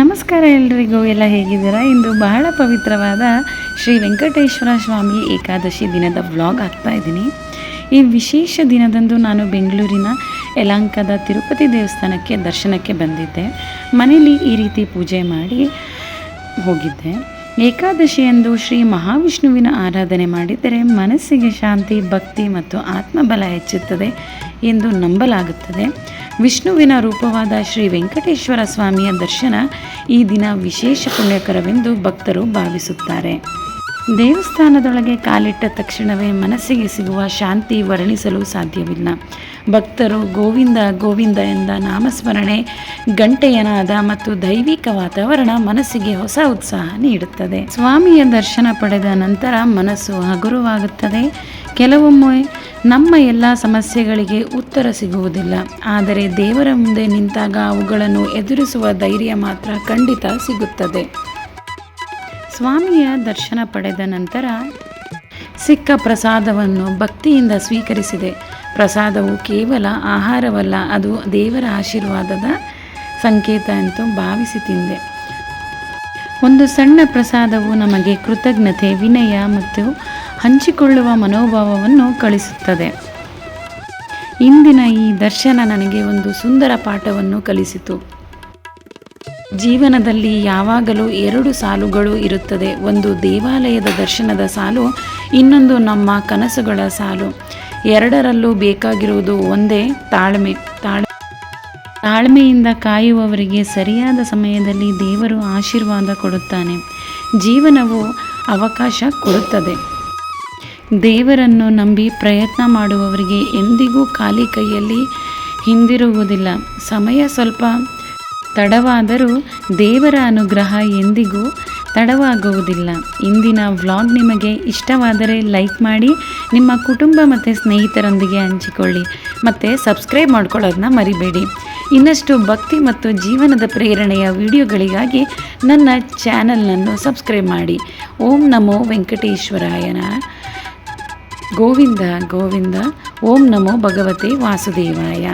ನಮಸ್ಕಾರ ಎಲ್ರಿಗೂ, ಎಲ್ಲ ಹೇಗಿದ್ದೀರಾ? ಇಂದು ಬಹಳ ಪವಿತ್ರವಾದ ಶ್ರೀ ವೆಂಕಟೇಶ್ವರ ಸ್ವಾಮಿ ಏಕಾದಶಿ ದಿನದ ವ್ಲಾಗ್ ಆಗ್ತಾ ಇದ್ದೀನಿ. ಈ ವಿಶೇಷ ದಿನದಂದು ನಾನು ಬೆಂಗಳೂರಿನ ಯಲಹಂಕದ ತಿರುಪತಿ ದೇವಸ್ಥಾನಕ್ಕೆ ದರ್ಶನಕ್ಕೆ ಬಂದಿದ್ದೆ. ಮನೇಲಿ ಈ ರೀತಿ ಪೂಜೆ ಮಾಡಿ ಹೋಗಿದ್ದೆ. ಏಕಾದಶಿಯಂದು ಶ್ರೀ ಮಹಾವಿಷ್ಣುವಿನ ಆರಾಧನೆ ಮಾಡಿದರೆ ಮನಸ್ಸಿಗೆ ಶಾಂತಿ, ಭಕ್ತಿ ಮತ್ತು ಆತ್ಮಬಲ ಹೆಚ್ಚುತ್ತದೆ ಎಂದು ನಂಬಲಾಗುತ್ತದೆ. ವಿಷ್ಣುವಿನ ರೂಪವಾದ ಶ್ರೀ ವೆಂಕಟೇಶ್ವರ ಸ್ವಾಮಿಯ ದರ್ಶನ ಈ ದಿನ ವಿಶೇಷ ಪುಣ್ಯಕರವೆಂದು ಭಕ್ತರು ಭಾವಿಸುತ್ತಾರೆ. ದೇವಸ್ಥಾನದೊಳಗೆ ಕಾಲಿಟ್ಟ ತಕ್ಷಣವೇ ಮನಸ್ಸಿಗೆ ಸಿಗುವ ಶಾಂತಿ ವರ್ಣಿಸಲು ಸಾಧ್ಯವಿಲ್ಲ. ಭಕ್ತರು ಗೋವಿಂದ ಗೋವಿಂದ ಎಂದ ನಾಮಸ್ಮರಣೆ, ಗಂಟೆಯ ನಾದ ಮತ್ತು ದೈವಿಕ ವಾತಾವರಣ ಮನಸ್ಸಿಗೆ ಹೊಸ ಉತ್ಸಾಹ ನೀಡುತ್ತದೆ. ಸ್ವಾಮಿಯ ದರ್ಶನ ಪಡೆದ ನಂತರ ಮನಸ್ಸು ಹಗುರವಾಗುತ್ತದೆ. ಕೆಲವೊಮ್ಮೆ ನಮ್ಮ ಎಲ್ಲ ಸಮಸ್ಯೆಗಳಿಗೆ ಉತ್ತರ ಸಿಗುವುದಿಲ್ಲ, ಆದರೆ ದೇವರ ಮುಂದೆ ನಿಂತಾಗ ಅವುಗಳನ್ನು ಎದುರಿಸುವ ಧೈರ್ಯ ಮಾತ್ರ ಖಂಡಿತ ಸಿಗುತ್ತದೆ. ಸ್ವಾಮಿಯ ದರ್ಶನ ಪಡೆದ ನಂತರ ಸಿಕ್ಕ ಪ್ರಸಾದವನ್ನು ಭಕ್ತಿಯಿಂದ ಸ್ವೀಕರಿಸಿದೆ. ಪ್ರಸಾದವು ಕೇವಲ ಆಹಾರವಲ್ಲ, ಅದು ದೇವರ ಆಶೀರ್ವಾದದ ಸಂಕೇತ ಎಂದು ಭಾವಿಸಿ ತಿಂದೆ. ಒಂದು ಸಣ್ಣ ಪ್ರಸಾದವು ನಮಗೆ ಕೃತಜ್ಞತೆ, ವಿನಯ ಮತ್ತು ಹಂಚಿಕೊಳ್ಳುವ ಮನೋಭಾವವನ್ನು ಕಲಿಸುತ್ತದೆ. ಇಂದಿನ ಈ ದರ್ಶನ ನನಗೆ ಒಂದು ಸುಂದರ ಪಾಠವನ್ನು ಕಲಿಸಿತು. ಜೀವನದಲ್ಲಿ ಯಾವಾಗಲೂ ಎರಡು ಸಾಲುಗಳು ಇರುತ್ತದೆ. ಒಂದು ದೇವಾಲಯದ ದರ್ಶನದ ಸಾಲು, ಇನ್ನೊಂದು ನಮ್ಮ ಕನಸುಗಳ ಸಾಲು. ಎರಡರಲ್ಲೂ ಬೇಕಾಗಿರುವುದು ಒಂದೇ, ತಾಳ್ಮೆಯಿಂದ ಕಾಯುವವರಿಗೆ ಸರಿಯಾದ ಸಮಯದಲ್ಲಿ ದೇವರು ಆಶೀರ್ವಾದ ಕೊಡುತ್ತಾನೆ. ಜೀವನವು ಅವಕಾಶ ಕೊಡುತ್ತದೆ. ದೇವರನ್ನು ನಂಬಿ ಪ್ರಯತ್ನ ಮಾಡುವವರಿಗೆ ಎಂದಿಗೂ ಖಾಲಿ ಕೈಯಲ್ಲಿ ಹಿಂದಿರುಗುವುದಿಲ್ಲ. ಸಮಯ ಸ್ವಲ್ಪ ತಡವಾದರೂ ದೇವರ ಅನುಗ್ರಹ ಎಂದಿಗೂ ತಡವಾಗುವುದಿಲ್ಲ. ಇಂದಿನ ವ್ಲಾಗ್ ನಿಮಗೆ ಇಷ್ಟವಾದರೆ ಲೈಕ್ ಮಾಡಿ, ನಿಮ್ಮ ಕುಟುಂಬ ಮತ್ತು ಸ್ನೇಹಿತರೊಂದಿಗೆ ಹಂಚಿಕೊಳ್ಳಿ ಮತ್ತು ಸಬ್ಸ್ಕ್ರೈಬ್ ಮಾಡ್ಕೊಳ್ಳೋದನ್ನ ಮರಿಬೇಡಿ. ಇನ್ನಷ್ಟು ಭಕ್ತಿ ಮತ್ತು ಜೀವನದ ಪ್ರೇರಣೆಯ ವಿಡಿಯೋಗಳಿಗಾಗಿ ನನ್ನ ಚಾನಲ್ನನ್ನು ಸಬ್ಸ್ಕ್ರೈಬ್ ಮಾಡಿ. ಓಂ ನಮೋ ವೆಂಕಟೇಶ್ವರಾಯನ. ಗೋವಿಂದ ಗೋವಿಂದ. ಓಂ ನಮೋ ಭಗವತೆ ವಾಸುದೇವಾಯ.